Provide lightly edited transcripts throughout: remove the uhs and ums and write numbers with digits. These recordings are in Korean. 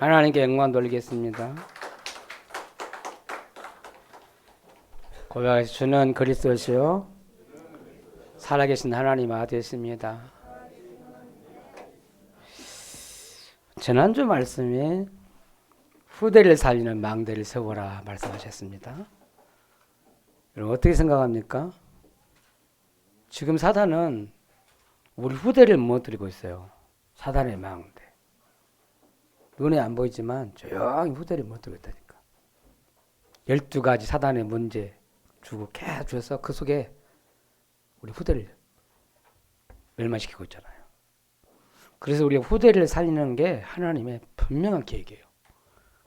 하나님께 영광 돌리겠습니다. 고백하시 주는 그리스도시요 살아계신 하나님 아들이십니다. 지난주 말씀에 후대를 살리는 망대를 세워라 말씀하셨습니다. 여러분 어떻게 생각합니까? 지금 사단은 우리 후대를 무너뜨리고 있어요. 사단의 망대. 눈에 안 보이지만 조용히 후대를 무너뜨리고 있다니까. 12가지 사단의 문제 주고 계속 줘서 그 속에 우리 후대를 멸망시키고 있잖아요. 그래서 우리가 후대를 살리는 게 하나님의 분명한 계획이에요.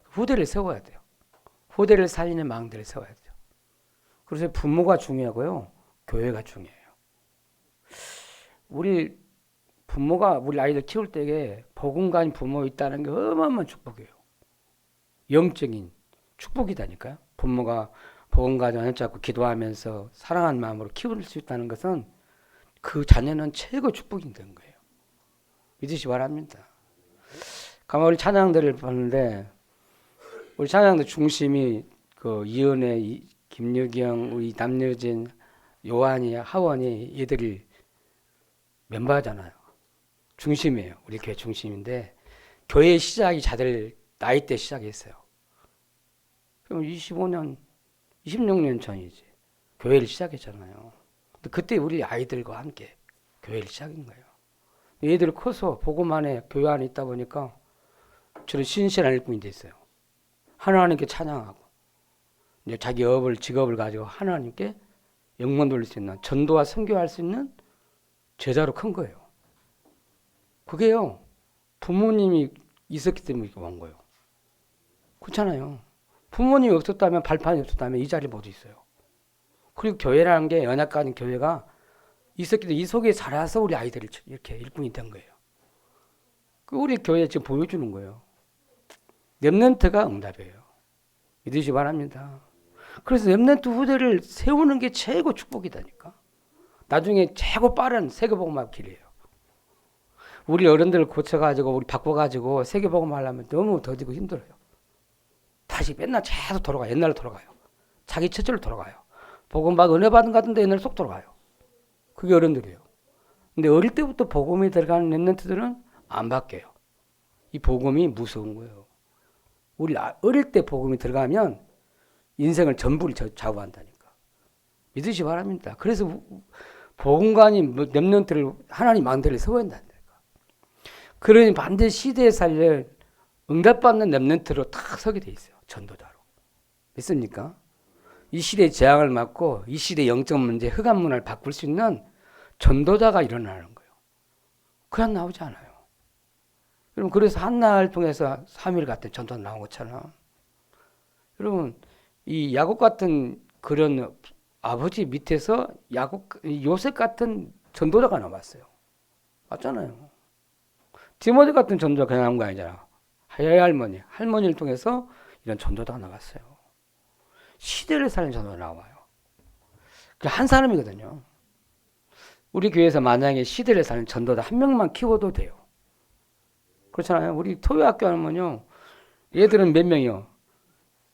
후대를 세워야 돼요. 후대를 살리는 망대를 세워야 돼요. 그래서 부모가 중요하고요. 교회가 중요해요. 우리 부모가 우리 아이들 키울 때에 복음가인 부모 있다는 게 어마어마한 축복이에요. 영적인 축복이다니까요. 부모가 복음가정 붙잡고 기도하면서 사랑하는 마음으로 키울 수 있다는 것은 그 자녀는 최고 축복이 되는 거예요. 믿으시 바랍니다. 가만 우리 찬양들을 보는데 우리 찬양들 중심이 그 이은혜, 김유경, 우리 남여진, 요한이, 하원이 얘들이 멤버잖아요. 중심이에요. 우리 교회 중심인데 교회 시작이 자들 나이 때 시작했어요. 그럼 25년, 26년 전이지. 교회를 시작했잖아요. 근데 그때 우리 아이들과 함께 교회를 시작한 거예요. 얘들이 커서 복음 안에 교회 안에 있다 보니까 저는 신실한 일꾼이 됐어요. 하나님께 찬양하고 이제 자기 직업을 가지고 하나님께 영광 돌릴 수 있는 전도와 선교할 수 있는 제자로 큰 거예요. 그게요 부모님이 있었기 때문에 온 거예요. 그렇잖아요. 부모님이 없었다면 발판이 없었다면 이 자리에 못 있어요. 그리고 교회라는 게 연약한 교회가 있었기 때문에 이 속에 살아서 우리 아이들이 이렇게 일꾼이 된 거예요. 그 우리 교회에 지금 보여주는 거예요. 렘넌트가 응답이에요. 믿으시 바랍니다. 그래서 렘넌트 후대를 세우는 게 최고 축복이다니까. 나중에 최고 빠른 세계복음화 길이에요. 우리 어른들을 고쳐가지고 우리 바꿔가지고 세계복음화 하려면 너무 더디고 힘들어요. 다시 맨날 계속 돌아가요. 옛날로 돌아가요. 자기 처절로 돌아가요. 복음받 은혜 받은 것 같은데 옛날로 쏙 돌아가요. 그게 어른들이에요. 근데 어릴 때부터 복음이 들어가는 렘넌트들은 안 바뀌어요. 이 복음이 무서운 거예요. 우리 어릴 때 복음이 들어가면 인생을 전부를 좌우한다니까. 믿으시 바랍니다. 그래서 복음관이 렘넌트를 하나님 망대를 세워야 한다니까. 그러니 반드시 시대에 살릴 응답받는 렘넌트로 딱 서게 돼 있어요. 전도자로. 믿습니까? 이 시대의 재앙을 막고 이 시대의 영적 문제, 흑암 문화를 바꿀 수 있는 전도자가 일어나는 거예요. 그냥 나오지 않아요. 여러분 그래서 한나를 통해서 3일 같은 전도가 나온 것처럼 여러분 이 야곱 같은 그런 아버지 밑에서 요셉 같은 전도자가 나왔어요. 맞잖아요. 디모데 같은 전도자 그냥 나온 거 아니잖아. 할머니를 통해서 이런 전도자가 나왔어요. 시대를 살린 전도가 나와요. 한 사람이거든요. 우리 교회에서 만약에 시대를 살린 전도자 한 명만 키워도 돼요. 그렇잖아요. 우리 토요학교 하면요. 얘들은 몇 명이요?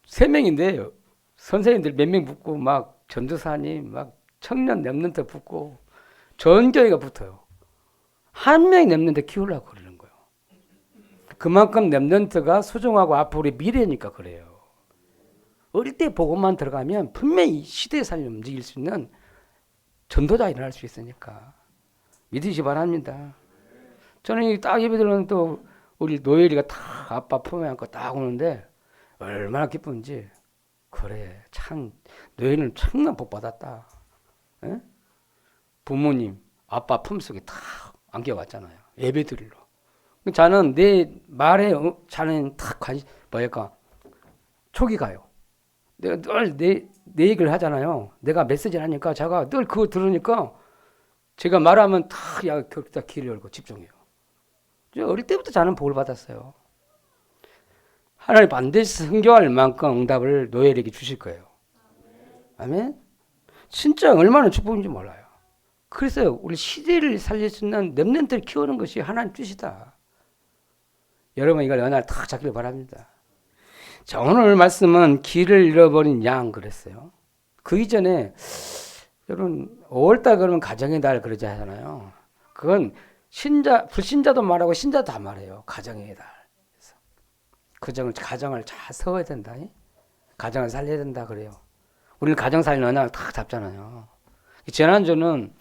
3명인데 선생님들 몇 명 붙고 막 전도사님 막 청년 렘넌트 붙고 전 교회가 붙어요. 한 명이 렘넌트 키우려고 그러는 거예요. 그만큼 렘넌트가 소중하고 앞으로의 미래니까 그래요. 어릴 때 복음만 들어가면 분명히 시대의 삶을 움직일 수 있는 전도자 일어날 수 있으니까 믿으시 바랍니다. 저는 딱 예배 들으면 또 우리 노엘이가 딱 아빠 품에 안고 딱 오는데 얼마나 기쁜지. 그래 참 노엘이는 정말 복 받았다. 에? 부모님 아빠 품속에 딱 안겨왔잖아요. 예배 드리러. 저는 내 말에 자는 딱 촉이 가요. 내가 늘 내 얘기를 하잖아요. 내가 메시지를 하니까 제가 늘 그거 들으니까 제가 말하면 다 귀를 열고 집중해요. 어릴 때부터 저는 복을 받았어요. 하나님 반드시 성교할 만큼 응답을 노엘에게 주실 거예요. 아멘? 진짜 얼마나 축복인지 몰라요. 그래서 우리 시대를 살릴 수 있는 렘넌트를 키우는 것이 하나님 뜻이다. 여러분 이걸 연할 탁 잡기를 바랍니다. 자, 오늘 말씀은 길을 잃어버린 양 그랬어요. 그 이전에 여러분 5월달 그러면 가정의 달 그러지 않아요. 그건 불신자도 말하고 신자도 다 말해요. 가정의 달. 가정을 잘 세워야 된다. 가정을 살려야 된다 그래요. 우리는 가정 살리는 언약을 다 잡잖아요. 지난주는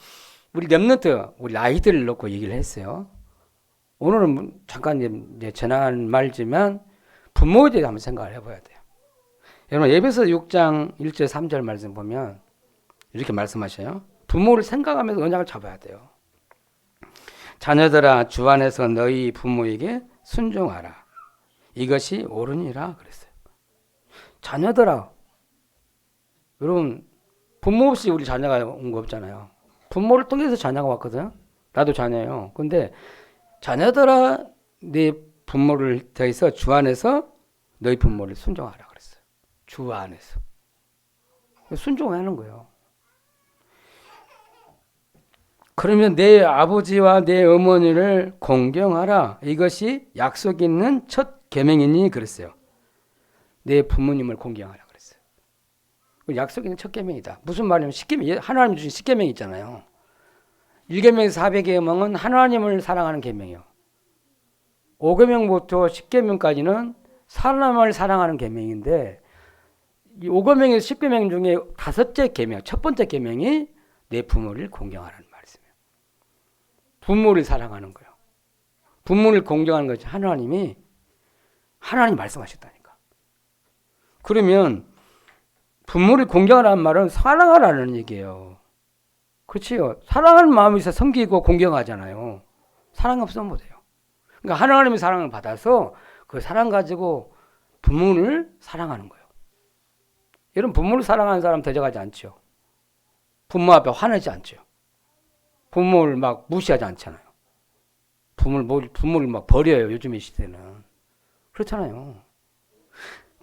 우리 렘넌트, 우리 아이들을 놓고 얘기를 했어요. 오늘은 잠깐 이제 지난 말지만 부모에 대해 한번 생각을 해봐야 돼요. 여러분 에베소 6장 1절 3절 말씀 보면 이렇게 말씀하셔요. 부모를 생각하면서 언약을 잡아야 돼요. 자녀들아 주 안에서 너희 부모에게 순종하라. 이것이 옳으니라 그랬어요. 자녀들아, 여러분 부모 없이 우리 자녀가 온 거 없잖아요. 부모를 통해서 자녀가 왔거든. 나도 자녀예요. 근데 자녀들아 네 부모를 대해서 주 안에서 너희 부모를 순종하라 그랬어요. 주 안에서 순종하는 거예요. 그러면 내 아버지와 내 어머니를 공경하라. 이것이 약속 있는 첫 계명이니 그랬어요. 내 부모님을 공경하라 그랬어요. 약속 있는 첫 계명이다. 무슨 말이냐면 하나님 주신 10계명 있잖아요. 1계명에서 400계명은 하나님을 사랑하는 계명이요. 5계명부터 10계명까지는 사람을 사랑하는 계명인데 이 5계명에서 10계명 중에 다섯째 계명, 첫 번째 계명이 내 부모를 공경하라는 말씀이에요. 부모를 사랑하는 거예요. 부모를 공경하는 것이 하나님 말씀하셨다니까. 그러면 부모를 공경하라는 말은 사랑하라는 얘기예요. 그렇지요. 사랑하는 마음이 있어 섬기고 공경하잖아요. 사랑 없으면 못해요. 그러니까 하나님의 사랑을 받아서 그 사랑 가지고 부모를 사랑하는 거예요. 여러분 부모를 사랑하는 사람 대적하지 않죠. 부모 화내지 않죠. 부모를 막 무시하지 않잖아요. 부모를 막 버려요. 요즘의 시대는. 그렇잖아요.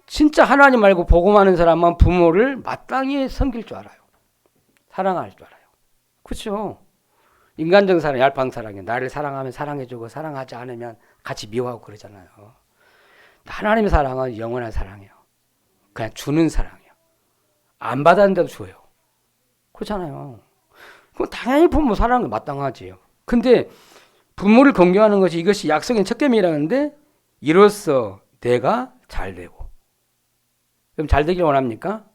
진짜 하나님 말고 복음하는 사람은 부모를 마땅히 섬길 줄 알아요. 사랑할 줄 알아요. 그렇죠. 인간적인 사랑, 얄팍한 사랑이에요. 나를 사랑하면 사랑해주고 사랑하지 않으면 같이 미워하고 그러잖아요. 하나님의 사랑은 영원한 사랑이에요. 그냥 주는 사랑이에요. 안 받았는데도 줘요. 그렇잖아요. 그럼 당연히 부모 사랑은 마땅하지요. 근데 부모를 공경하는 것이 이것이 약속인 첫 계명이라는데 이로써 내가 잘 되고. 그럼 잘 되길 원합니까?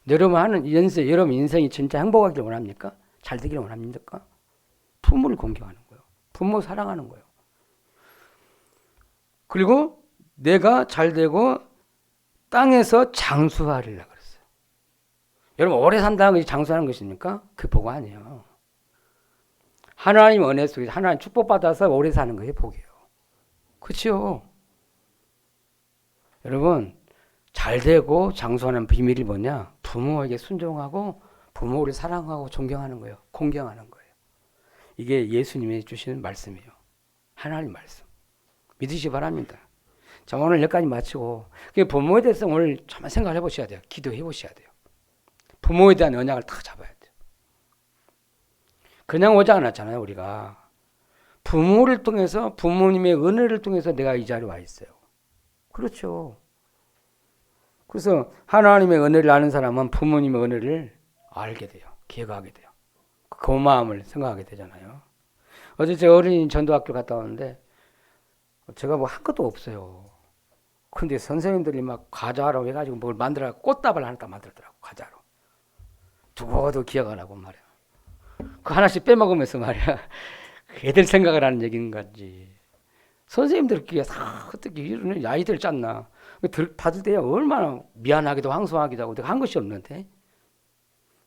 여러분 인생이 진짜 행복하길 원합니까? 잘 되길 원합니까? 부모를 공경하는 거예요. 부모 사랑하는 거예요. 그리고 내가 잘 되고 땅에서 장수하리라 그랬어요. 여러분 오래 산다는 것이 장수하는 것입니까? 그 복 아니에요. 하나님 은혜 속에서 하나님 축복받아서 오래 사는 것이 복이에요. 그렇죠? 여러분 잘 되고 장수하는 비밀이 뭐냐? 부모에게 순종하고 부모를 사랑하고 존경하는 거예요. 공경하는 거예요. 이게 예수님이 주시는 말씀이에요. 하나님 말씀. 믿으시기 바랍니다. 자, 오늘 여기까지 마치고 부모에 대해서 오늘 참 생각을 해보셔야 돼요. 기도해 보셔야 돼요. 부모에 대한 언약을 다 잡아야 돼요. 그냥 오지 않았잖아요. 우리가. 부모를 통해서 부모님의 은혜를 통해서 내가 이 자리에 와 있어요. 그렇죠. 그래서 하나님의 은혜를 아는 사람은 부모님의 은혜를 알게 돼요. 기억하게 돼요. 그 마음을 생각하게 되잖아요. 어제 제가 어린이 전도학교 갔다 왔는데 제가 뭐 한 것도 없어요. 근데 선생님들이 막 과자로 해가지고 뭘 만들어 꽃다발 하나 딱 만들더라고. 과자로. 두고도 기억 안 하고 말이야. 그 하나씩 빼먹으면서 말이야. 애들 생각을 하는 얘기인 건지. 선생님들끼리 어떻게 이런 아이들 짰나. 받을 때야 얼마나 미안하기도 황송하기도 하고 내가 한 것이 없는데.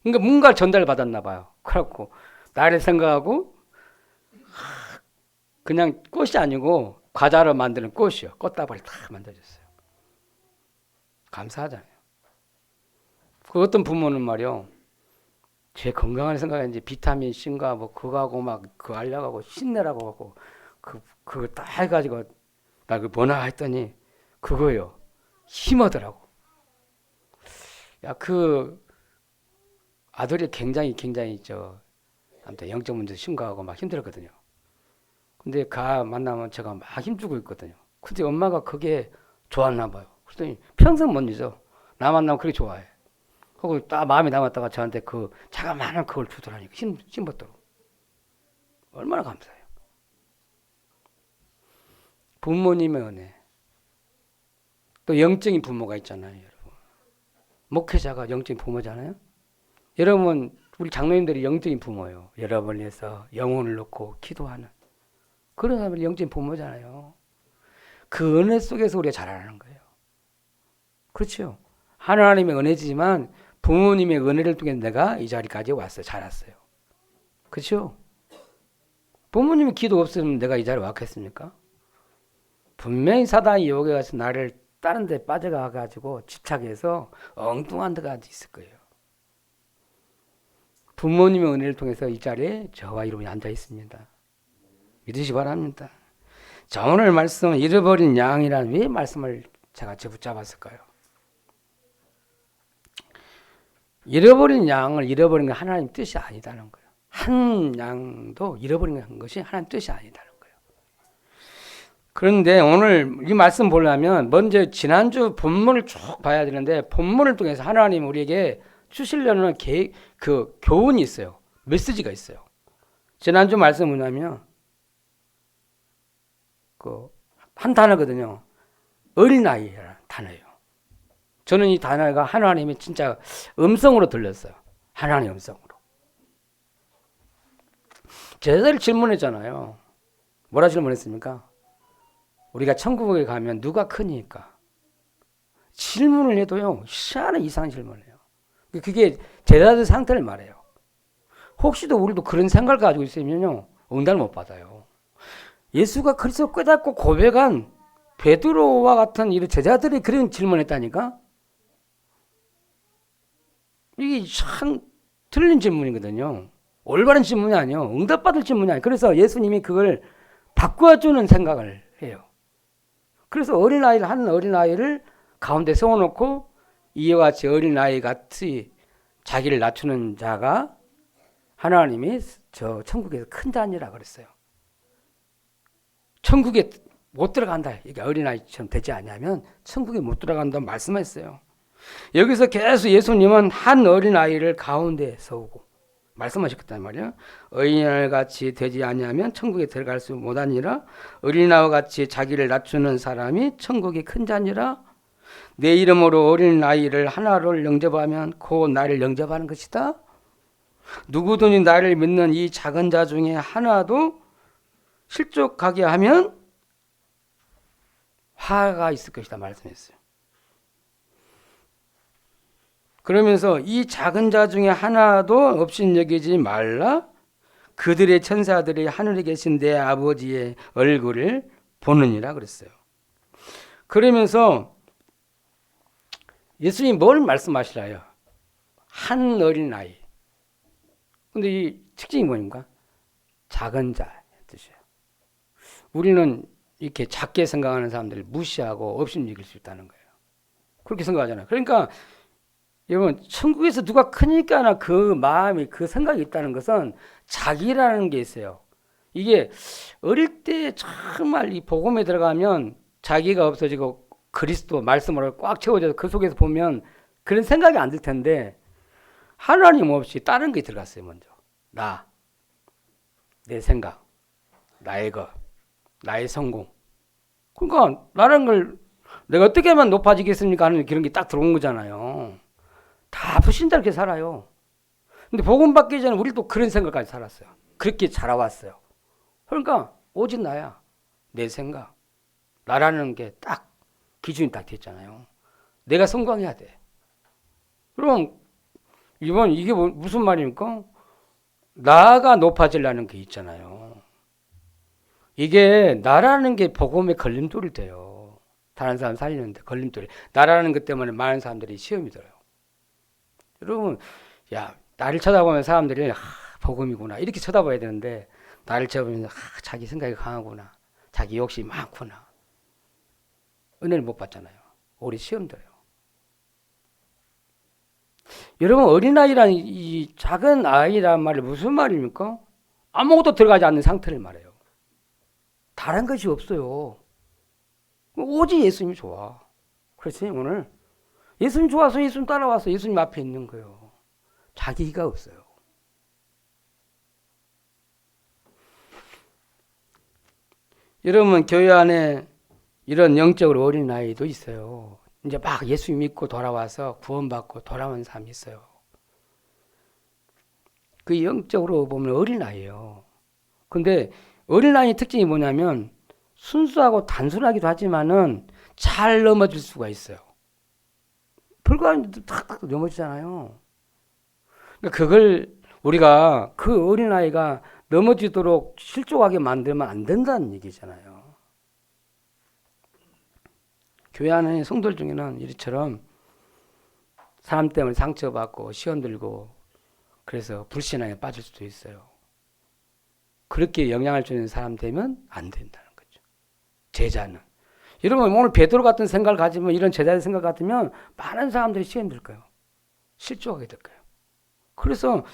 그러니까 뭔가 전달 받았나 봐요. 그래갖고 나를 생각하고 그냥 꽃이 아니고 과자로 만드는 꽃이요. 꽃다발을 딱 만들어줬어요. 감사하잖아요. 그 어떤 부모는 말이요. 제 건강을 생각했는지 비타민 C인가 뭐 그거하고 막 그거 알려가고 신내라고 하고 그거 딱 해가지고 나 그 뭐나 했더니 그거요. 힘하더라고. 야, 그 아들이 굉장히 아무튼 영적 문제 심각하고 막 힘들었거든요. 근데 만나면 제가 막 힘주고 있거든요. 근데 엄마가 그게 좋았나 봐요. 그랬더니 평생 못 잊어. 나 만나면 그렇게 좋아해. 그리고 딱 마음에 남았다가 저한테 그 자그마한 그걸 주더라니까. 심벗도록. 얼마나 감사해요. 부모님의 은혜. 또 영적인 부모가 있잖아요, 여러분. 목회자가 영적인 부모잖아요. 여러분, 우리 장로님들이 영적인 부모예요. 여러분을 위해서 영혼을 놓고 기도하는 그런 사람이 영적인 부모잖아요. 그 은혜 속에서 우리가 자라나는 거예요. 그렇죠? 하나님의 은혜지만 부모님의 은혜를 통해 내가 이 자리까지 왔어요. 자랐어요. 그렇죠? 부모님의 기도 없으면 내가 이 자리에 왔겠습니까? 분명히 사단이 유혹에 가서 나를 다른 데 빠져가가지고 집착해서 엉뚱한 데가 있을 거예요. 부모님의 은혜를 통해서 이 자리에 저와 여러분이 앉아 있습니다. 믿으시 바랍니다. 자, 오늘 말씀 잃어버린 양이란 왜 말씀을 제가 붙잡았을까요? 잃어버린 양을 잃어버린 건 하나님 뜻이 아니다는 거예요. 한 양도 잃어버린 것이 하나님 뜻이 아니다는 거예요. 그런데 오늘 이 말씀 보려면 먼저 지난주 본문을 쭉 봐야 되는데 본문을 통해서 하나님 우리에게 주시려는 그 교훈이 있어요. 메시지가 있어요. 지난주 말씀 뭐냐면 한 단어거든요. 어린아이라는 단어예요. 저는 이 단어가 하나님의 진짜 음성으로 들렸어요. 하나님의 음성으로. 제자들 질문했잖아요. 뭐라 질문했습니까? 우리가 천국에 가면 누가 크니까? 질문을 해도요. 희한한 이상한 질문을 해요. 그게 제자들 상태를 말해요. 혹시도 우리도 그런 생각을 가지고 있으면요. 응답을 못 받아요. 예수가 그리스도 깨닫고 고백한 베드로와 같은 이런 제자들이 그런 질문을 했다니까? 이게 참 틀린 질문이거든요. 올바른 질문이 아니에요. 응답받을 질문이 아니에요. 그래서 예수님이 그걸 바꿔주는 생각을 해요. 그래서 한 어린아이를 가운데 세워놓고 이와 같이 어린아이 같이 자기를 낮추는 자가 하나님이 저 천국에서 큰 자니라 그랬어요. 천국에 못 들어간다. 이게 어린아이처럼 되지 않냐면 천국에 못 들어간다고 말씀했어요. 여기서 계속 예수님은 한 어린아이를 가운데 세우고 말씀하셨단 말이야. 어린아이 같이 되지 않냐면 천국에 들어갈 수 못하니라. 어린아이와 같이 자기를 낮추는 사람이 천국이 큰 자니라. 내 이름으로 어린아이를 하나를 영접하면 곧 나를 영접하는 것이다. 누구든지 나를 믿는 이 작은 자 중에 하나도 실족하게 하면 화가 있을 것이다 말씀했어요. 그러면서 이 작은 자 중에 하나도 없인 여기지 말라. 그들의 천사들이 하늘에 계신 내 아버지의 얼굴을 보느니라 그랬어요. 그러면서 예수님이 뭘 말씀하시라요? 한 어린아이. 근데 이 특징이 뭐입니까? 작은 자의 뜻이에요. 우리는 이렇게 작게 생각하는 사람들을 무시하고 업신여길 수 있다는 거예요. 그렇게 생각하잖아요. 그러니까 여러분 천국에서 누가 크니까나 그 마음이 그 생각이 있다는 것은 자기라는 게 있어요. 이게 어릴 때 정말 이 복음에 들어가면 자기가 없어지고 그리스도 말씀으로 꽉 채워져서 그 속에서 보면 그런 생각이 안 들 텐데 하나님 없이 다른 게 들어갔어요. 먼저 내 생각, 나의 것, 나의 성공. 그러니까 나라는 걸 내가 어떻게 하면 높아지겠습니까 하는 그런 게 딱 들어온 거잖아요. 다 불신자롭게 살아요. 근데 복음 받기 전에 우리 또 그런 생각까지 살았어요. 그렇게 자라왔어요. 그러니까 오직 나야. 내 생각. 나라는 게 딱 기준이 딱 됐잖아요. 내가 성공해야 돼. 그럼 이게 무슨 말입니까? 나가 높아지려는 게 있잖아요. 이게 나라는 게 복음의 걸림돌이 돼요. 다른 사람 살리는데 걸림돌이. 나라는 것 때문에 많은 사람들이 시험이 들어요. 여러분, 나를 쳐다보면 사람들이 복음이구나 이렇게 쳐다봐야 되는데 나를 쳐다보면 자기 생각이 강하구나, 자기 욕심이 많구나. 은혜를 못 받잖아요. 오래 시험 들어요. 여러분 어린아이란 이 작은 아이란 말이 무슨 말입니까? 아무것도 들어가지 않는 상태를 말해요. 다른 것이 없어요. 오직 예수님이 좋아. 그렇지 오늘 예수님 좋아서 예수님 따라와서 예수님 앞에 있는 거예요. 자기가 없어요. 여러분 교회 안에 이런 영적으로 어린 아이도 있어요. 이제 막 예수 믿고 돌아와서 구원받고 돌아온 사람이 있어요. 그 영적으로 보면 어린 아이예요. 근데 어린 아이의 특징이 뭐냐면 순수하고 단순하기도 하지만은 잘 넘어질 수가 있어요. 별거 아닌데도 탁탁 넘어지잖아요. 그러니까 그걸 우리가 그 어린 아이가 넘어지도록 실족하게 만들면 안 된다는 얘기잖아요. 교회 안에 성도들 중에는 이처럼 사람 때문에 상처받고 시험 들고 그래서 불신앙에 빠질 수도 있어요. 그렇게 영향을 주는 사람 되면 안 된다는 거죠. 제자는. 여러분 오늘 베드로 같은 생각을 가지면 이런 제자의 생각 같으면 많은 사람들이 시험 들 거예요. 실족하게 될 거예요. 그래서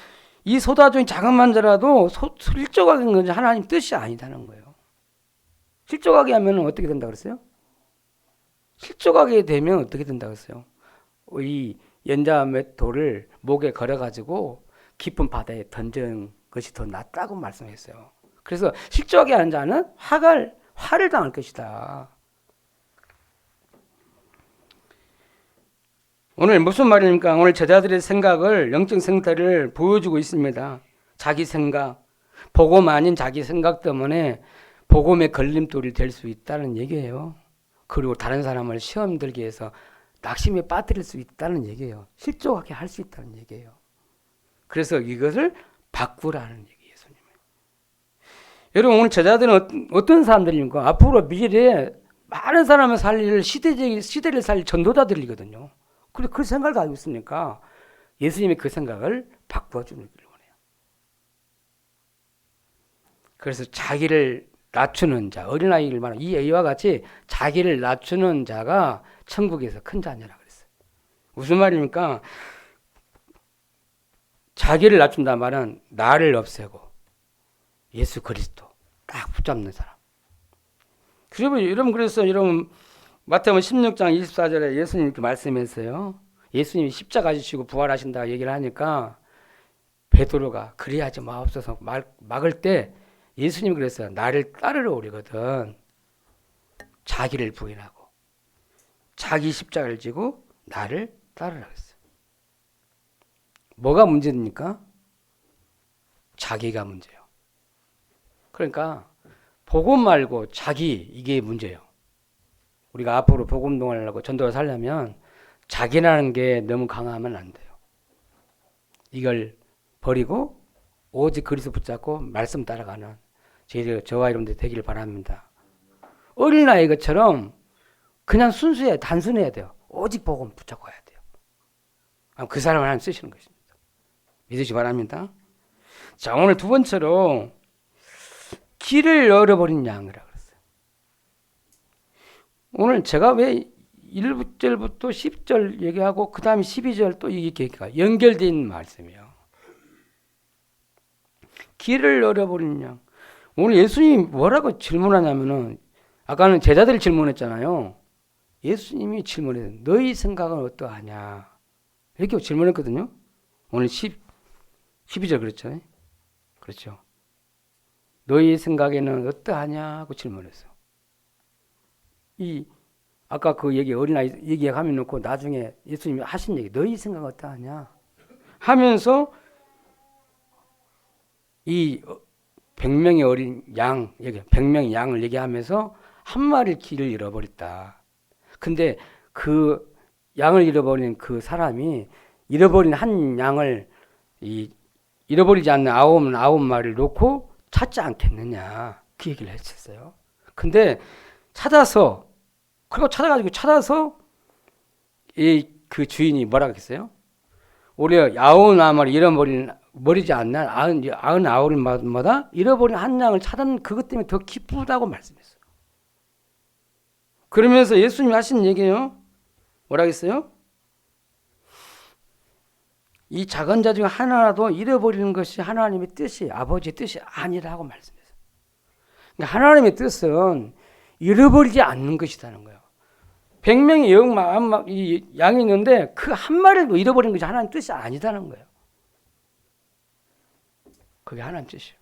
이 소다종이 작은 만져라도 실족하게 한 건 하나님 뜻이 아니다는 거예요. 실족하게 하면 어떻게 된다고 그랬어요? 실족하게 되면 어떻게 된다고 했어요? 이 연자met 돌을 목에 걸어가지고 깊은 바다에 던진 것이 더 낫다고 말씀했어요. 그래서 실족하게 하는 자는 화를 당할 것이다. 오늘 무슨 말입니까? 오늘 제자들의 생각을 영적 생태를 보여주고 있습니다. 자기 생각, 복음 아닌 자기 생각 때문에 복음의 걸림돌이 될 수 있다는 얘기예요. 그리고 다른 사람을 시험 들게 해서 낙심에 빠뜨릴 수 있다는 얘기예요. 실족하게 할 수 있다는 얘기예요. 그래서 이것을 바꾸라는 얘기예요. 예수님은. 여러분 오늘 제자들은 어떤 사람들입니까? 앞으로 미래에 많은 사람을 살릴 시대를 살릴 전도자들이거든요. 그런데 그 생각을 가지고 있으니까 예수님이 그 생각을 바꿔주는 걸 원해요. 그래서 자기를 낮추는 자, 어린아이를 말하는 이 A와 같이 자기를 낮추는 자가 천국에서 큰 자녀라고 그랬어요. 무슨 말입니까? 자기를 낮춘다는 말은 나를 없애고 예수 그리스도 딱 붙잡는 사람. 여러분 마태복음 16장 24절에 예수님 이렇게 말씀했어요. 예수님이 십자가 지시고 부활하신다 얘기를 하니까 베드로가 그리하지 마옵소서 막을 때 예수님이 그랬어요. 나를 따르러 오리거든. 자기를 부인하고 자기 십자가를 지고 나를 따르라 했어요. 뭐가 문제입니까? 자기가 문제예요. 그러니까 복음 말고 자기 이게 문제예요. 우리가 앞으로 복음 동안하려고 전도를 살려면 자기라는 게 너무 강하면 안 돼요. 이걸 버리고 오직 그리스도 붙잡고 말씀 따라가는 저와 여러분들 되기를 바랍니다. 어린아이 것처럼 그냥 단순해야 돼요. 오직 복음 붙잡고 가야 돼요. 그 사람을 하나님 쓰시는 것입니다. 믿으시기 바랍니다. 자, 오늘 두 번째로 길을 열어버린 양이라고 그랬어요. 오늘 제가 왜 1절부터 10절 얘기하고 그 다음에 12절 또 이게 얘기가 연결되어 있는 말씀이에요. 길을 열어버린 양. 오늘 예수님이 뭐라고 질문하냐면은 아까는 제자들이 질문했잖아요. 예수님이 질문해요. 너희 생각은 어떠하냐? 이렇게 질문했거든요. 오늘 12절 그랬죠. 그렇죠. 너희 생각에는 어떠하냐고 질문했어. 아까 그 얘기 어린아이 얘기하면 놓고 나중에 예수님이 하신 얘기 너희 생각은 어떠하냐 하면서 이 100명의 어린 양, 100명의 양을 얘기하면서 한 마리 길을 잃어버렸다. 근데 그 양을 잃어버린 그 사람이 잃어버린 한 양을 잃어버리지 않는 아홉 마리를 놓고 찾지 않겠느냐 그 얘기를 했었어요. 근데 찾아서 그 주인이 뭐라고 했어요? 오히려 99마리 잃어버리지 않는 99마다 잃어버린 한 양을 찾은 그것 때문에 더 기쁘다고 말씀했어요. 그러면서 예수님이 하신 얘기예요. 뭐라고 했어요? 이 작은 자 중에 하나라도 잃어버리는 것이 하나님의 뜻이 아버지의 뜻이 아니라고 말씀했어요. 그러니까 하나님의 뜻은 잃어버리지 않는 것이라는 거예요. 100명의 이 양이 있는데 그 한 마리도 잃어버린 것이 하나님 뜻이 아니다는 거예요. 그게 하나님 뜻이에요.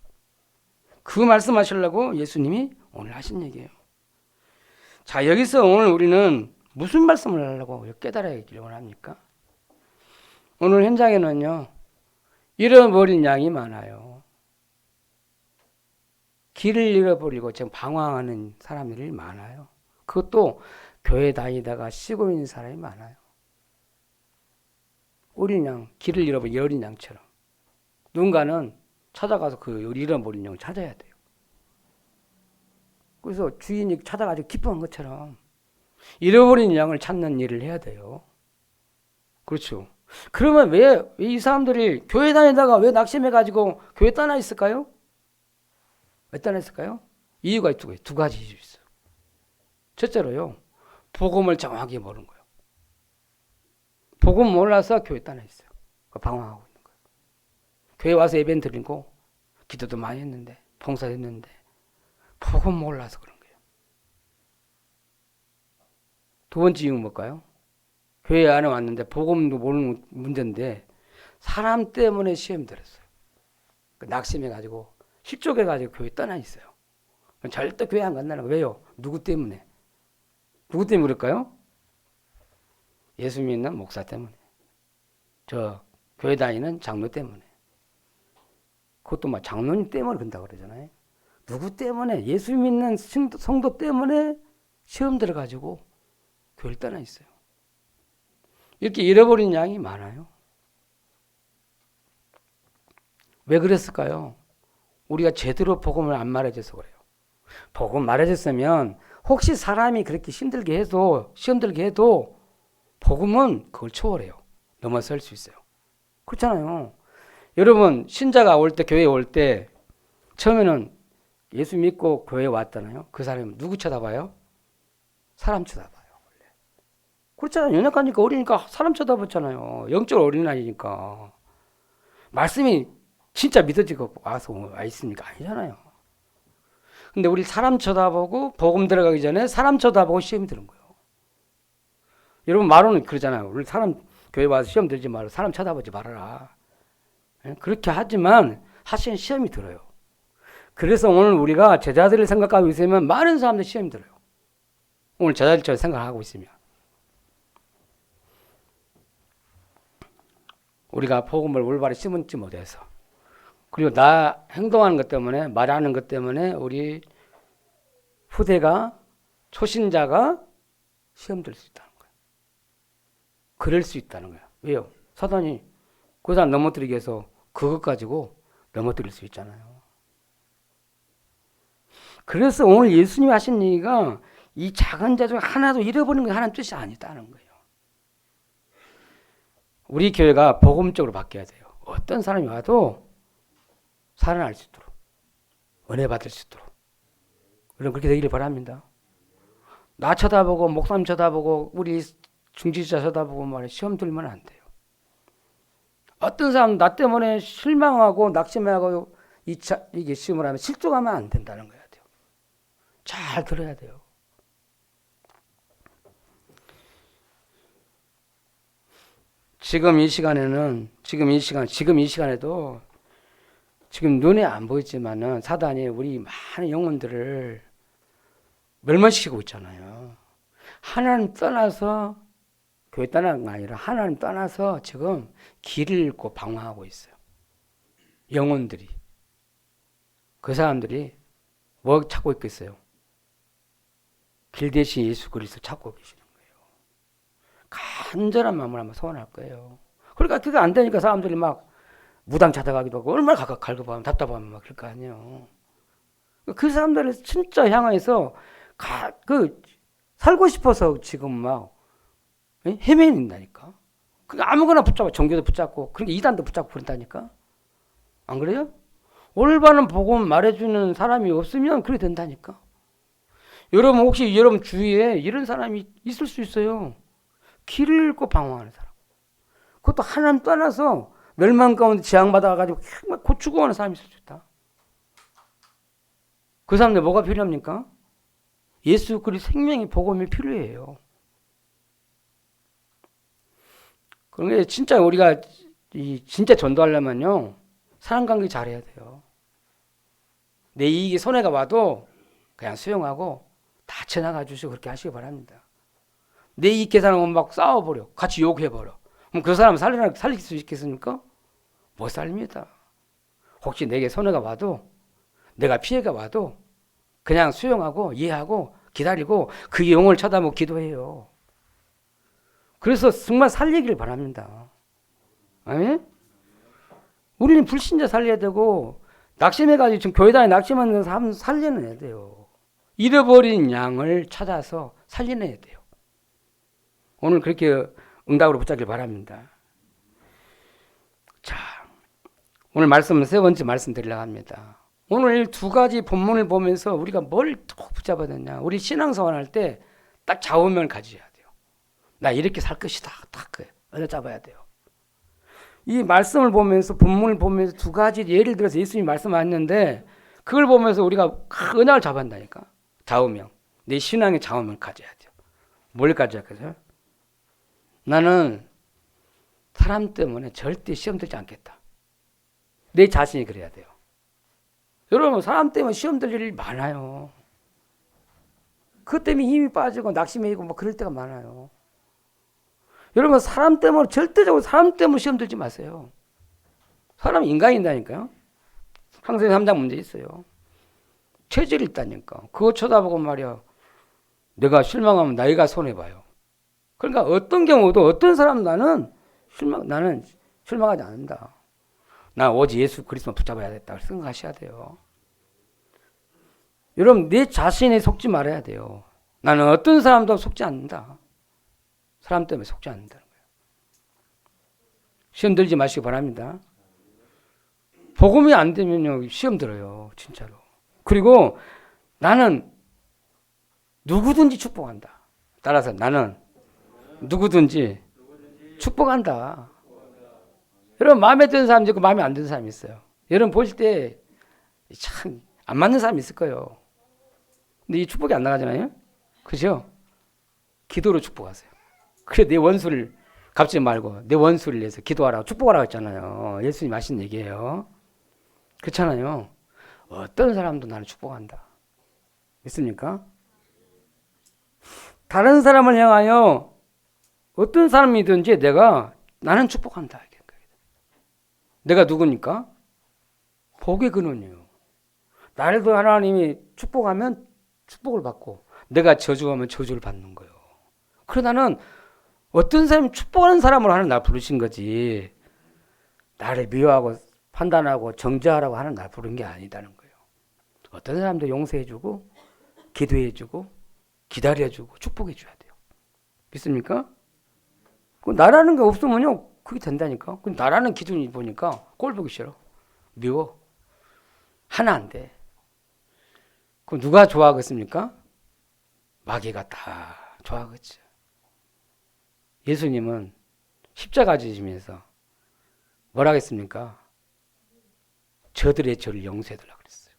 그 말씀하시려고 예수님이 오늘 하신 얘기예요. 자, 여기서 오늘 우리는 무슨 말씀을 하려고 깨달아야기를 원합니까? 오늘 현장에는요, 잃어버린 양이 많아요. 길을 잃어버리고 지금 방황하는 사람들이 많아요. 그것도 교회 다니다가 쉬고 있는 사람이 많아요. 어린 양, 길을 잃어버린 어린 양처럼. 누군가는 찾아가서 그 잃어버린 양을 찾아야 돼요. 그래서 주인이 찾아가지고 기뻐한 것처럼 잃어버린 양을 찾는 일을 해야 돼요. 그렇죠. 그러면 왜 이 사람들이 교회 다니다가 왜 낙심해가지고 교회 떠나 있을까요? 왜 떠나 있을까요? 이유가 두 가지 이유 있어요. 첫째로요, 복음을 정확히 모르는 거예요. 복음 몰라서 교회 떠나 있어요. 방황하고 있는 거예요. 교회 와서 예배 드리고 기도도 많이 했는데 봉사했는데 복음 몰라서 그런 거예요. 두 번째 이유는 뭘까요? 교회 안에 왔는데 복음도 모르는 문제인데 사람 때문에 시험 들었어요. 낙심해가지고 실족해가지고 교회 떠나 있어요. 절대 교회 안 간다는 거예요. 왜요? 누구 때문에? 누구 때문에 그럴까요? 예수 믿는 목사 때문에. 저 교회 다니는 장로 때문에. 그것도 막 장로님 때문에 그런다고 그러잖아요. 누구 때문에? 예수 믿는 성도 때문에 시험 들어가지고 교회를 떠나 있어요. 이렇게 잃어버린 양이 많아요. 왜 그랬을까요? 우리가 제대로 복음을 안 말해줘서 그래요. 복음 말해줬으면 혹시 사람이 그렇게 힘들게 해도 시험 들게 해도 복음은 그걸 초월해요. 넘어설 수 있어요. 그렇잖아요. 여러분 신자가 올 때 교회에 올 때 처음에는 예수 믿고 교회에 왔잖아요. 그 사람은 누구 쳐다봐요? 사람 쳐다봐요. 원래. 그렇잖아요. 연약하니까 어리니까 사람 쳐다보잖아요. 영적으로 어린아이니까. 말씀이 진짜 믿어지고 와서 와 있습니까? 아니잖아요. 근데 우리 사람 쳐다보고 복음 들어가기 전에 사람 쳐다보고 시험이 드는 거예요. 여러분 말로는 그러잖아요. 우리 사람 교회 와서 시험 들지 말고 사람 쳐다보지 말아라. 그렇게 하지만 사실은 시험이 들어요. 그래서 오늘 우리가 제자들을 생각하고 있으면 많은 사람들이 시험이 들어요. 오늘 제자들처럼 생각하고 있으면. 우리가 복음을 올바로 심은지 못해서. 그리고 나 행동하는 것 때문에 말하는 것 때문에 우리 후대가 초신자가 시험 들 수 있다는 거예요. 그럴 수 있다는 거예요. 왜요? 사단이 그 사람 넘어뜨리기 위해서 그것 가지고 넘어뜨릴 수 있잖아요. 그래서 오늘 예수님이 하신 얘기가 이 작은 자 중에 하나도 잃어버리는 게 하나님 뜻이 아니다는 거예요. 우리 교회가 복음적으로 바뀌어야 돼요. 어떤 사람이 와도 살아날 수 있도록 은혜 받을 수 있도록 여러분 그렇게 되기를 바랍니다. 나 쳐다보고 목사님 쳐다보고 우리 중지자 쳐다보고 말해 시험 들면 안 돼요. 어떤 사람 나 때문에 실망하고 낙심하고 이게 시험을 하면 실족하면 안 된다는 거야 돼요. 잘 들어야 돼요. 지금 이 시간에도 지금 눈에 안 보이지만은 사단이 우리 많은 영혼들을 멸망시키고 있잖아요. 하나님 떠나서 교회 떠나는 거 아니라 하나님 떠나서 지금 길을 잃고 방황하고 있어요. 영혼들이. 그 사람들이 뭐 찾고 있겠어요? 길 대신 예수 그리스도 찾고 계시는 거예요. 간절한 마음을 한번 소원할 거예요. 그러니까 그게 안 되니까 사람들이 막 무당 찾아가기도 하고 얼마나 갈급하면 답답하면 막 그럴 거 아니에요. 그 사람들을 진짜 향해서 살고 싶어서 지금 막 헤매는다니까. 아무거나 붙잡고 종교도 붙잡고 그러니까 이단도 붙잡고 그런다니까. 안 그래요? 올바른 복음 말해주는 사람이 없으면 그렇게 된다니까. 여러분 혹시 여러분 주위에 이런 사람이 있을 수 있어요. 길을 잃고 방황하는 사람. 그것도 하나님 떠나서 멸망 가운데 재앙받아가지고 곧 죽어가는 사람이 있을 수 있다. 그 사람들 뭐가 필요합니까? 예수 그리스도 생명의 복음이 필요해요. 그러니까 진짜 우리가 진짜 전도하려면요, 사람 관계 잘해야 돼요. 내 이익이 손해가 와도 그냥 수용하고 다 지나가 주시고 그렇게 하시기 바랍니다. 내 이익 계산하면 막 싸워버려. 같이 욕해버려. 그럼 그 사람 살릴 수 있겠습니까? 못 살립니다. 혹시 내게 손해가 와도, 내가 피해가 와도 그냥 수용하고 이해하고 기다리고 그 영혼을 쳐다보고 기도해요. 그래서 정말 살리기를 바랍니다. 아멘? 우리는 불신자 살려야 되고, 낙심해가지고 지금 교회당에 낙심하는 사람 살려내야 돼요. 잃어버린 양을 찾아서 살려내야 돼요. 오늘 그렇게 응답으로 붙잡길 바랍니다. 자, 오늘 말씀은 세 번째 말씀드리려고 합니다. 오늘 두 가지 본문을 보면서 우리가 뭘 꼭 붙잡아야 되냐. 우리 신앙생활 할 때 딱 좌우명을 가져야 돼요. 나 이렇게 살 것이다. 딱 그래. 잡아야 돼요. 이 말씀을 보면서, 본문을 보면서 두 가지 예를 들어서 예수님이 말씀하셨는데, 그걸 보면서 우리가 은혜를 잡아야 한다니까. 좌우명. 내 신앙의 좌우명을 가져야 돼요. 뭘 가져야 할까요? 나는 사람 때문에 절대 시험 들지 않겠다. 내 자신이 그래야 돼요. 여러분, 사람 때문에 시험 들 일이 많아요. 그것 때문에 힘이 빠지고 낙심해지고 뭐 그럴 때가 많아요. 여러분, 사람 때문에, 절대적으로 사람 때문에 시험 들지 마세요. 사람은 인간이다니까요. 항상 3장 문제 있어요. 체질이 있다니까. 그거 쳐다보고 말이야. 내가 실망하면 나이가 손해봐요. 그러니까 어떤 경우도 어떤 사람 나는 실망하지 않는다. 나 오직 예수 그리스도만 붙잡아야겠다 생각하셔야 돼요. 여러분, 내 자신에 속지 말아야 돼요. 나는 어떤 사람도 속지 않는다. 사람 때문에 속지 않는다는 거예요. 시험 들지 마시기 바랍니다. 복음이 안 되면요, 시험 들어요. 진짜로. 그리고 나는 누구든지 축복한다. 따라서 나는 누구든지 축복한다. 여러분, 마음에 드는 사람이 있고 마음에 안 드는 사람이 있어요. 여러분 보실 때 참 안 맞는 사람이 있을 거예요. 근데 이 축복이 안 나가잖아요. 그죠? 기도로 축복하세요. 그래, 내 원수를 갚지 말고 내 원수를 위해서 기도하라고 축복하라고 했잖아요. 예수님 하신 얘기예요. 그렇잖아요. 어떤 사람도 나를 축복한다. 믿습니까? 다른 사람을 향하여 어떤 사람이든지 나는 축복한다. 내가 누구니까? 복의 근원이에요. 나를도 하나님이 축복하면 축복을 받고, 내가 저주하면 저주를 받는 거예요. 그래, 나는 어떤 사람이 축복하는 사람으로 하는 날 부르신 거지, 나를 미워하고 판단하고 정죄하라고 하는 날 부른 게 아니다는 거예요. 어떤 사람도 용서해주고 기도해주고 기다려주고 축복해줘야 돼요. 믿습니까? 나라는 게 없으면요, 그게 된다니까. 나라는 기준이 보니까 꼴 보기 싫어. 미워. 하나 안 돼. 그럼 누가 좋아하겠습니까? 마귀가 다 좋아하겠죠. 예수님은 십자가 지시면서 뭐라 했습니까? 저들의 죄를 용서해달라고 그랬어요.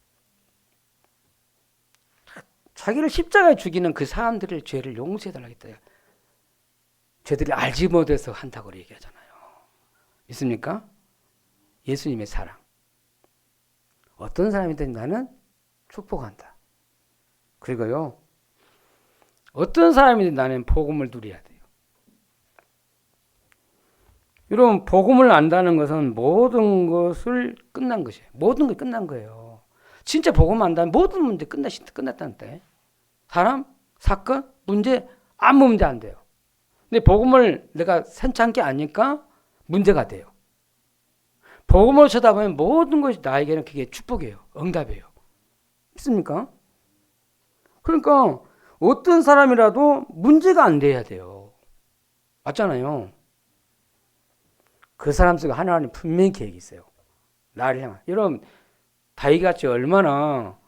자기를 십자가에 죽이는 그 사람들의 죄를 용서해달라고 했다. 저들이 알지 못해서 한다고 얘기하잖아요. 있습니까? 예수님의 사랑. 어떤 사람이든 나는 축복한다. 그리고요, 어떤 사람이든 나는 복음을 누려야 돼요. 여러분, 복음을 안다는 것은 모든 것을 끝난 것이에요. 모든 게 끝난 거예요. 진짜 복음 안다면 모든 문제 끝났다는 때. 사람, 사건, 문제, 아무 문제 안 돼요. 근데 복음을 내가 괜찮게 아니까 문제가 돼요. 복음을 쳐다보면 모든 것이 나에게는 그게 축복이에요. 응답이에요. 믿습니까? 그러니까 어떤 사람이라도 문제가 안 돼야 돼요. 맞잖아요. 그 사람 속에 하나님 분명히 계획이 있어요. 나를 향한. 여러분, 다윗같이 얼마나,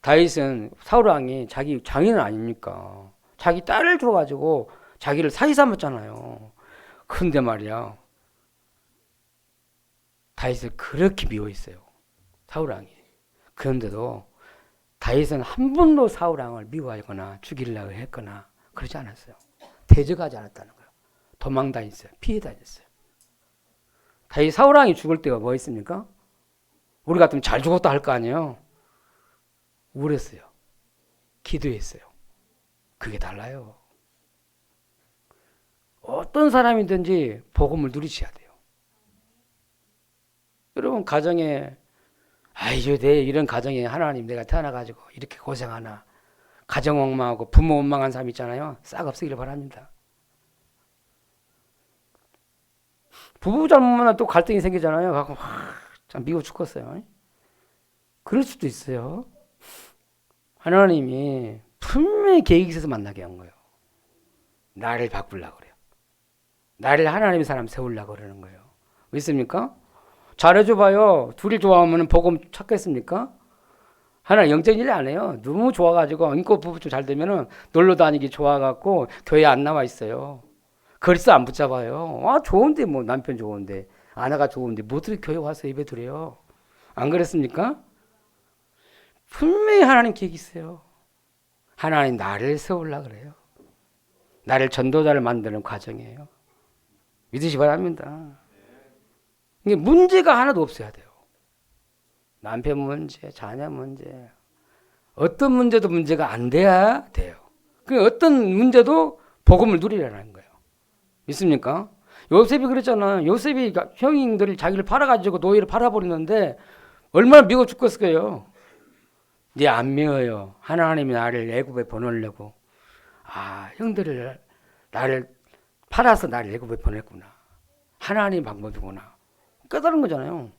다윗은 사울왕이 자기 장인은 아닙니까? 자기 딸을 줘가지고 자기를 사위 삼았잖아요. 그런데 말이야, 다윗을 그렇게 미워했어요. 사울왕이. 그런데도 다윗은 한 번도 사울왕을 미워하거나 죽이려고 했거나 그러지 않았어요. 대적하지 않았다는 거예요. 도망 다녔어요. 피해 다녔어요. 다윗 사울왕이 죽을 때가 뭐 있습니까? 우리 같으면 잘 죽었다 할 거 아니에요. 우울했어요. 기도했어요. 그게 달라요. 어떤 사람이든지 복음을 누리셔야 돼요. 여러분 가정에 아이고 내 이런 가정에 하나님 내가 태어나가지고 이렇게 고생하나 가정 엉망하고 부모 원망한 사람 있잖아요. 싹 없으기를 바랍니다. 부부 잘못만 또 갈등이 생기잖아요. 갖고 참 미워 죽겠어요. 그럴 수도 있어요. 하나님이 분명히 계획이 있어서 만나게 한 거예요. 나를 바꾸려고 그래요. 나를 하나님의 사람 세우려고 그러는 거예요. 믿습니까? 잘해줘 봐요. 둘이 좋아하면 복음 찾겠습니까? 하나 영적인 일 안 해요. 너무 좋아가지고 인권 부부 좀 잘 되면은 놀러 다니기 좋아갖고 교회 안 나와 있어요. 그리스 안 붙잡아요. 아 좋은데 뭐 남편 좋은데 아내가 좋은데 뭐들 교회 와서 예배 드려요. 안 그랬습니까? 분명히 하나님 계획이 있어요. 하나님 나를 세우려고 그래요. 나를 전도자를 만드는 과정이에요. 믿으시 바랍니다. 이게 문제가 하나도 없어야 돼요. 남편 문제, 자녀 문제, 어떤 문제도 문제가 안 돼야 돼요. 그 어떤 문제도 복음을 누리라는 거예요. 믿습니까? 요셉이 그랬잖아. 요셉이 형님들이 자기를 팔아가지고 노예를 팔아버리는데 얼마나 미워 죽겠어요. 네 안 미워요. 하나님이 나를 애굽에 보내려고. 아 형들을 나를 팔아서 나를 애굽에 보냈구나. 하나님 방법이구나. 깨달은 거잖아요.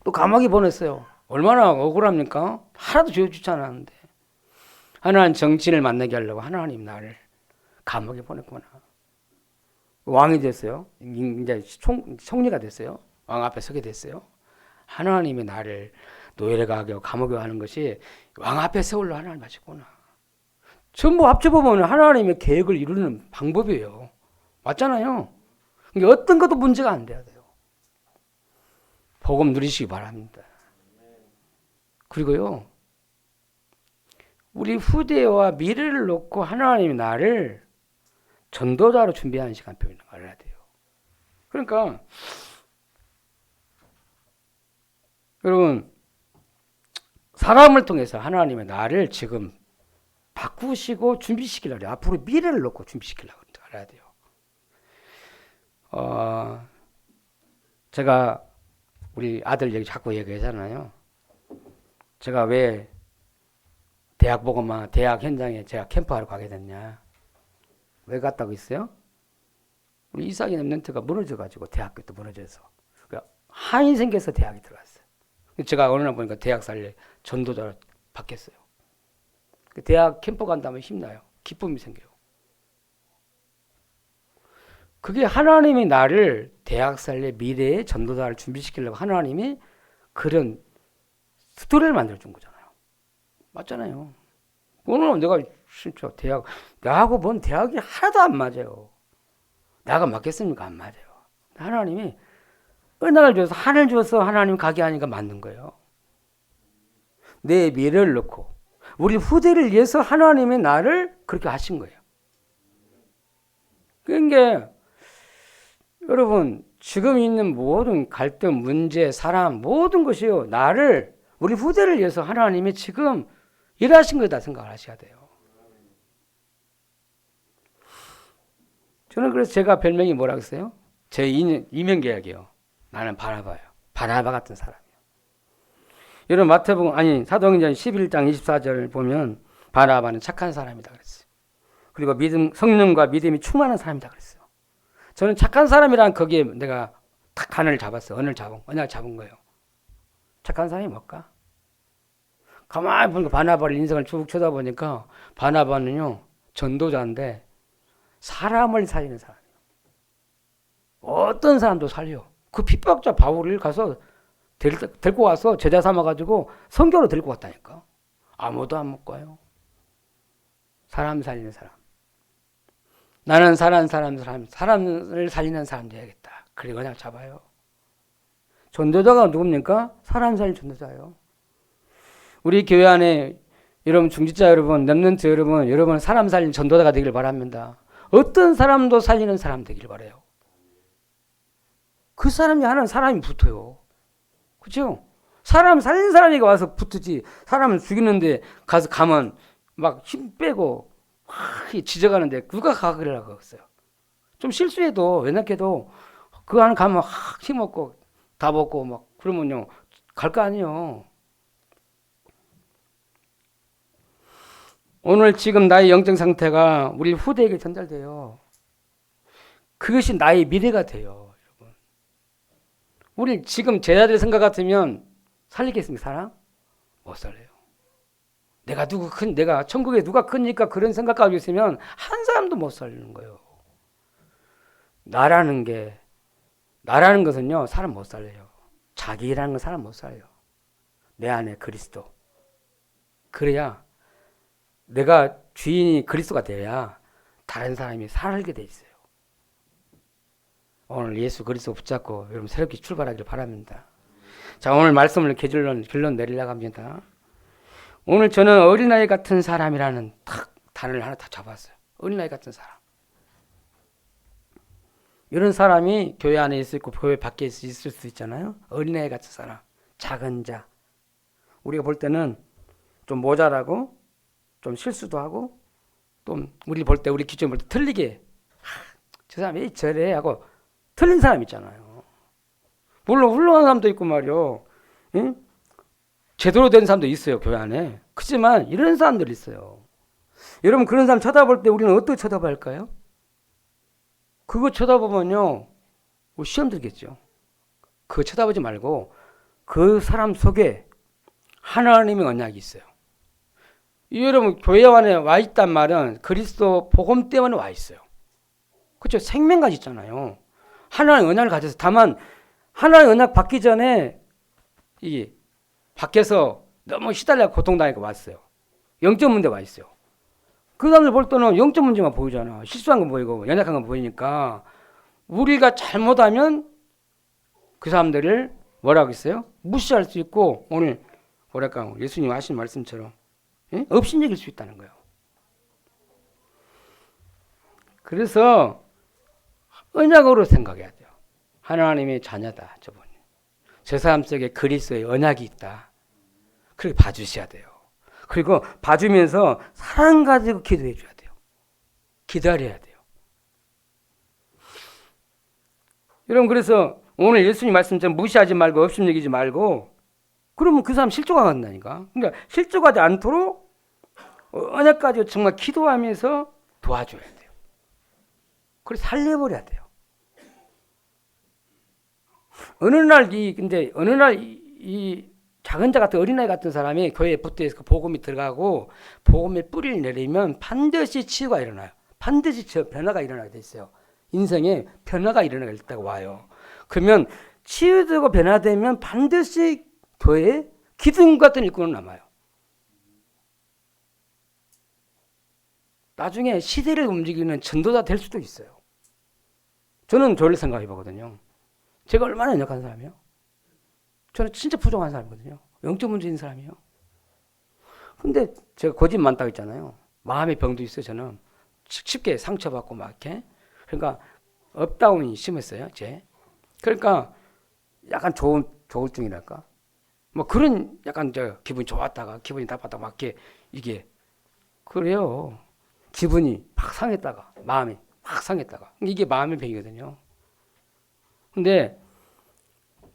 또 감옥에 보냈어요. 얼마나 억울합니까? 하나도 죄 주지 않았는데 하나님 정치인을 만나게 하려고 하나님 나를 감옥에 보냈구나. 왕이 됐어요. 이제 총리가 됐어요. 왕 앞에 서게 됐어요. 하나님이 나를 노예를 가게 하고 감옥에 가는 것이 왕 앞에 세우려 하나님 하셨구나. 전부 합쳐보면 하나님의 계획을 이루는 방법이에요. 맞잖아요. 그러니까 어떤 것도 문제가 안 돼야 돼요. 복음 누리시기 바랍니다. 그리고요, 우리 후대와 미래를 놓고 하나님이 나를 전도자로 준비하는 시간표를 알아야 돼요. 그러니까 여러분 사람을 통해서 하나님의 나를 지금 바꾸시고 준비시키려고 해요. 앞으로 미래를 놓고 준비시키려고 알아야 돼요. 제가 우리 아들 얘기 자꾸 얘기하잖아요. 제가 왜 대학 보고만 대학 현장에 제가 캠프하러 가게 됐냐. 왜 갔다고 있어요? 우리 이삭이 랩런트가 무너져가지고 대학교도 무너져서 그러니까 한이 생겨서 대학에 들어갔어요. 제가 어느 날 보니까 대학 살래 전도자로 바뀌었어요. 대학 캠프 간다면 힘나요. 기쁨이 생겨요. 그게 하나님이 나를 대학 살래 미래의 전도자를 준비시키려고 하나님이 그런 스토리를 만들어준 거잖아요. 맞잖아요. 오늘 내가 진짜 대학 나하고 뭔 대학이 하나도 안 맞아요. 나가 맞겠습니까? 안 맞아요. 하나님이 은혜를 줘서 하늘 줘서 하나님 가게 하니까 맞는 거예요. 내 미래를 놓고 우리 후대를 위해서 하나님이 나를 그렇게 하신 거예요. 그러니까 여러분 지금 있는 모든 갈등, 문제, 사람 모든 것이요 나를 우리 후대를 위해서 하나님이 지금 일하신 거다 생각을 하셔야 돼요. 저는 그래서 제가 별명이 뭐라고 했어요? 제 이명계약이요. 나는 바나바예요. 바나바 같은 사람이에요. 여러분 마태복음 아니 사도행전 11장 24절을 보면 바나바는 착한 사람이다 그랬어요. 그리고 성령과 믿음이 충만한 사람이다 그랬어요. 저는 착한 사람이란 거기에 내가 탁 간을 잡았어요. 언약을 잡은 거예요. 착한 사람이 뭘까? 가만히 보니까 바나바를 인생을 쭉 쳐다보니까 바나바는요 전도자인데 사람을 살리는 사람이에요. 어떤 사람도 살려. 그 핍박자 바울을 가서 데리고 와서 제자 삼아가지고 선교로 데리고 왔다니까. 아무도 안 먹고요. 사람 살리는 사람. 나는 사람을 살리는 사람 돼야겠다. 그리고 그냥 잡아요. 전도자가 누굽니까? 사람 살리는 전도자예요. 우리 교회 안에 여러분 중직자 여러분, 렘넌트 여러분 사람 살리는 전도자가 되길 바랍니다. 어떤 사람도 살리는 사람 되길 바라요. 그 사람이 하는 사람이 붙어요. 그죠? 사람 살린 사람에게 와서 붙지. 사람을 죽이는데 가면 막 힘 빼고 막 지져가는데 누가 가 그러라고 했어요. 좀 실수해도 연약해도 그 안에 가면 확 힘없고 다 벗고 막 그러면요 갈 거 아니에요. 오늘 지금 나의 영적 상태가 우리 후대에게 전달돼요. 그것이 나의 미래가 돼요. 여러분. 우리 지금 제자들 생각 같으면 살리겠습니까? 사람? 못 살려요. 내가 천국에 누가 크니까 그런 생각 가지고 있으면 한 사람도 못 살리는 거예요. 나라는 것은요 사람 못 살려요. 자기라는 건 사람 못 살려요. 내 안에 그리스도. 그래야 내가 주인이 그리스도가 돼야 다른 사람이 살게 돼 있어요. 오늘 예수 그리스도 붙잡고 여러분 새롭게 출발하기를 바랍니다. 자, 오늘 말씀을 결론 내리려고 합니다. 오늘 저는 어린아이 같은 사람이라는 딱 단어를 하나 다 잡았어요. 어린아이 같은 사람. 이런 사람이 교회 안에 있을 고 교회 밖에 있을 수 있잖아요. 어린아이 같은 사람, 작은 자. 우리가 볼 때는 좀 모자라고 좀 실수도 하고 또 우리 기준 볼 때 틀리게 저 사람이 왜 저래 하고 틀린 사람 있잖아요. 물론 훌륭한 사람도 있고 말이요. 응? 제대로 된 사람도 있어요. 교회 안에. 그렇지만 이런 사람들이 있어요. 여러분 그런 사람 쳐다볼 때 우리는 어떻게 쳐다봐야 할까요? 그거 쳐다보면요. 시험 들겠죠. 그거 쳐다보지 말고 그 사람 속에 하나님의 언약이 있어요. 여러분 교회 안에 와 있단 말은 그리스도 복음 때문에 와 있어요. 그렇죠? 생명까지 있잖아요. 하나님의 언약을 가져서 다만 하나님의 언약 받기 전에 이 밖에서 너무 시달려 고통당하고 왔어요. 영적 문제 와 있어요. 그 사람들 볼 때는 영적 문제만 보이잖아. 실수한 건 보이고 연약한 건 보이니까 우리가 잘못하면 그 사람들을 뭐라고 했어요? 무시할 수 있고 오늘 뭐랄까 예수님 하신 말씀처럼 업신여길 수 있다는 거예요. 그래서 언약으로 생각해야 돼요. 하나님의 자녀다 저분이. 저 사람 속에 그리스도의 언약이 있다. 그렇게 봐주셔야 돼요. 그리고 봐주면서 사랑 가지고 기도해 줘야 돼요. 기다려야 돼요. 여러분 그래서 오늘 예수님 말씀처럼 무시하지 말고 업신여기지 말고 그러면 그 사람 실족가 간다니까. 그러니까 실족하지 않도록 언약 가지고 정말 기도하면서 도와줘야 돼요. 그래서 살려버려야 돼요. 어느 날 이 작은 자 같은 어린아이 같은 사람이 교회에 붙어있고 복음이 들어가고 복음의 뿌리를 내리면 반드시 치유가 일어나요. 반드시 변화가 일어나게 돼 있어요. 인생에 변화가 일어나게 있다고 와요. 그러면 치유되고 변화되면 반드시 교회에 기둥 같은 일꾼은 남아요. 나중에 시대를 움직이는 전도자 될 수도 있어요. 저는 저를 생각해 보거든요. 제가 얼마나 연약한 사람이에요? 저는 진짜 부족한 사람이거든요. 영적 문제 있는 사람이에요. 근데 제가 고집 많다고 했잖아요. 마음의 병도 있어요. 저는 쉽게 상처받고 막 이렇게. 그러니까 업다운이 심했어요. 그러니까 약간 조울증이랄까. 뭐 그런 약간 기분이 좋았다가 기분이 나빴다가 막 이게 그래요. 기분이 막 상했다가 마음이 막 상했다가 이게 마음의 병이거든요. 근데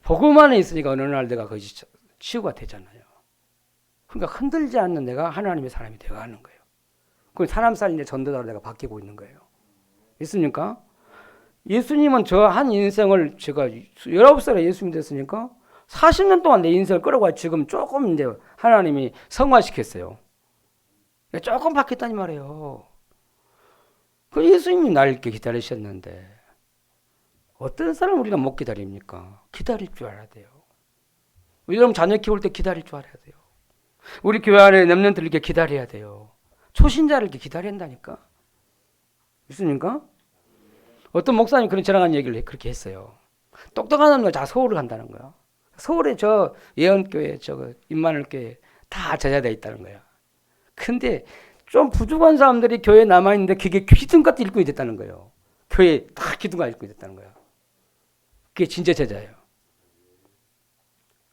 복음 안에 있으니까 어느 날 내가 그것이 치유가 되잖아요. 그러니까 흔들지 않는 내가 하나님의 사람이 되어가는 거예요. 그 사람 살리는 전도자로 내가 바뀌고 있는 거예요. 있습니까? 예수님은 저 한 인생을 제가 19살에 예수님 됐으니까 40년 동안 내 인생을 끌어가 지금 조금 이제 하나님이 성화시켰어요. 조금 바뀌었다니 말이에요. 그 예수님이 날 이렇게 기다리셨는데 어떤 사람 우리가 못 기다립니까? 기다릴 줄 알아야 돼요. 여러분 자녀 키울 때 기다릴 줄 알아야 돼요. 우리 교회 안에 렘넌트를 이렇게 기다려야 돼요. 초신자를 이렇게 기다려야 한다니까. 있습니까? 어떤 목사님이 그런 저랑한 얘기를 그렇게 했어요. 똑똑한 사람들 다 서울을 간다는 거야. 서울에 저 예언교회, 임마누엘교회 다 제자되어 있다는 거야. 근데 좀 부족한 사람들이 교회에 남아있는데 그게 기둥같이 일꾼이 됐다는 거예요. 교회에 다 기둥같이 일꾼이 됐다는 거야. 그게 진짜 제자예요.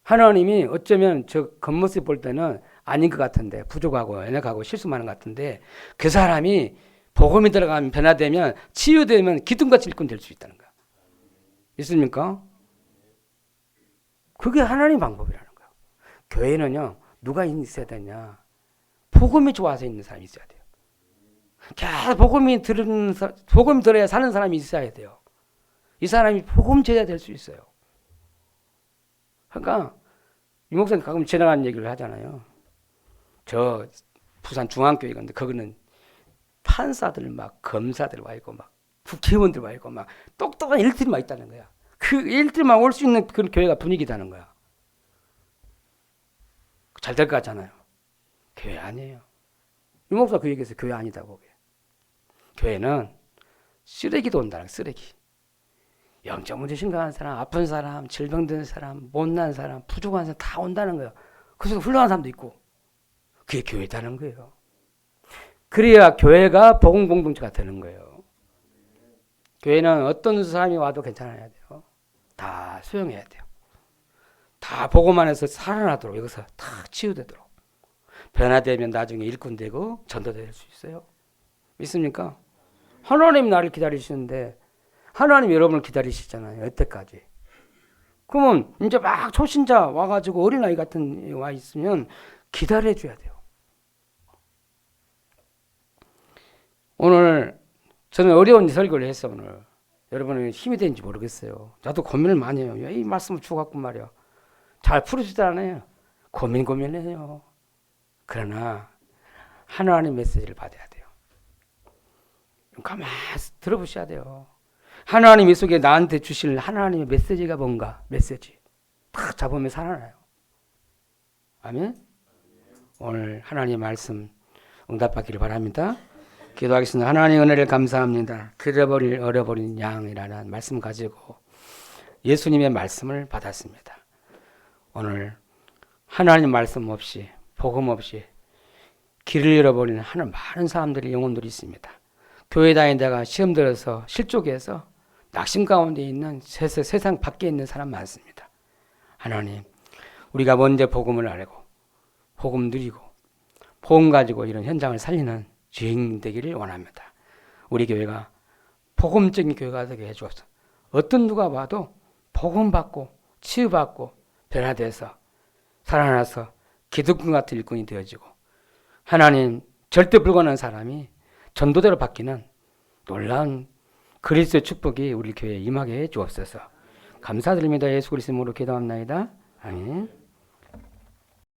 하나님이 어쩌면 저 겉모습 볼 때는 아닌 것 같은데, 부족하고 연약하고 실수 많은 것 같은데, 그 사람이 복음이 들어가면 변화되면 치유되면 기둥같이 일꾼 될 수 있다는 거야. 있습니까? 그게 하나님 방법이라는 거야. 교회는요, 누가 있어야 되냐? 복음이 좋아서 있는 사람이 있어야 돼요. 계속 복음이 들어야 사는 사람이 있어야 돼요. 이 사람이 복음 제자 될 수 있어요. 그러니까 이 목사님 가끔 지나가는 얘기를 하잖아요. 저 부산 중앙교회 건데 거기는 판사들 막 검사들 와 있고 막 국회의원들 와 있고 막 똑똑한 일들이 막 있다는 거야. 그 일들만 올 수 있는 그런 교회가 분위기다는 거야. 잘 될 것 같잖아요. 교회 아니에요. 이 목사 그 얘기해서 교회 아니다고. 교회는 쓰레기도 온다는 거야. 쓰레기. 영적 문제 심각한 사람, 아픈 사람, 질병든 사람, 못난 사람, 부족한 사람 다 온다는 거예요. 그래서 훌륭한 사람도 있고. 그게 교회다는 거예요. 그래야 교회가 복음 공동체가 되는 거예요. 교회는 어떤 사람이 와도 괜찮아야 돼요. 다 수용해야 돼요. 다 복음 안에서 살아나도록, 여기서 다 치유되도록. 변화되면 나중에 일꾼 되고 전도될 수 있어요. 믿습니까? 하나님 나를 기다리시는데 하나님 여러분을 기다리시잖아요. 여태까지. 그러면 이제 막 초신자 와가지고 어린아이 같은 와 있으면 기다려줘야 돼요. 오늘 저는 어려운 설교를 했어. 오늘 여러분은 힘이 되는지 모르겠어요. 나도 고민을 많이 해요. 이 말씀을 주갖고 말이야. 잘 풀어지도 않아요. 고민해요. 그러나 하나님 메시지를 받아야 돼요. 가만히 들어보셔야 돼요. 하나님 이 속에 나한테 주실 하나님의 메시지가 뭔가, 메시지 딱 잡으면 살아나요. 아멘. 오늘 하나님의 말씀 응답받기를 바랍니다. 기도하겠습니다. 하나님 은혜를 감사합니다. 잃어버린 양이라는 말씀 가지고 예수님의 말씀을 받았습니다. 오늘 하나님 말씀 없이 복음 없이 길을 잃어버리는 많은 사람들이 영혼들이 있습니다. 교회 다니다가 시험 들어서 실족해서 낙심 가운데 있는 세상 밖에 있는 사람 많습니다. 하나님, 우리가 먼저 복음을 알고 복음 누리고 복음 가지고 이런 현장을 살리는 주인 되기를 원합니다. 우리 교회가 복음적인 교회가 되게 해주옵소서. 어떤 누가 봐도 복음 받고 치유받고 변화돼서 살아나서 기득권 같은 일꾼이 되어지고 하나님 절대 불가능한 사람이 전도대로 바뀌는 놀라운 그리스도의 축복이 우리 교회에 임하게 해 주옵소서. 감사드립니다. 예수 그리스도 이름으로 기도합나이다. 아멘.